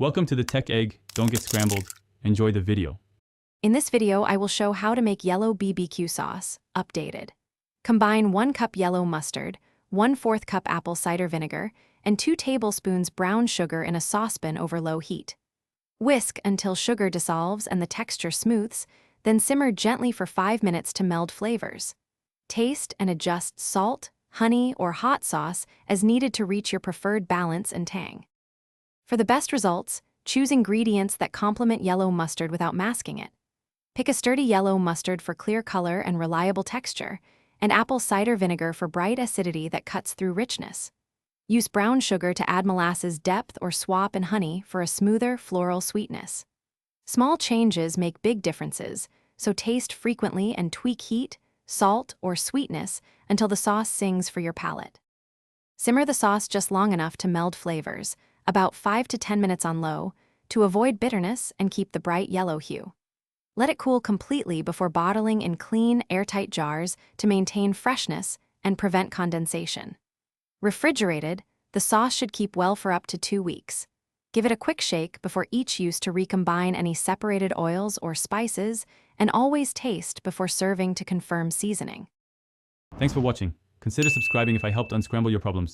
Welcome to the Tech Egg. Don't get scrambled. Enjoy the video. In this video, I will show how to make yellow BBQ sauce, updated. Combine 1 cup yellow mustard, 1/4 cup apple cider vinegar, and 2 tablespoons brown sugar in a saucepan over low heat. Whisk until sugar dissolves and the texture smooths, then simmer gently for 5 minutes to meld flavors. Taste and adjust salt, honey, or hot sauce as needed to reach your preferred balance and tang. For the best results, choose ingredients that complement yellow mustard without masking it. Pick a sturdy yellow mustard for clear color and reliable texture, and apple cider vinegar for bright acidity that cuts through richness. Use brown sugar to add molasses depth or swap in honey for a smoother floral sweetness. Small changes make big differences, so taste frequently and tweak heat, salt, or sweetness until the sauce sings for your palate. Simmer the sauce just long enough to meld flavors, about 5 to 10 minutes on low, to avoid bitterness and keep the bright yellow hue. Let it cool completely before bottling in clean, airtight jars to maintain freshness and prevent condensation. Refrigerated, the sauce should keep well for up to 2 weeks. Give it a quick shake before each use to recombine any separated oils or spices, and always taste before serving to confirm seasoning. Thanks for watching. Consider subscribing if I helped unscramble your problems.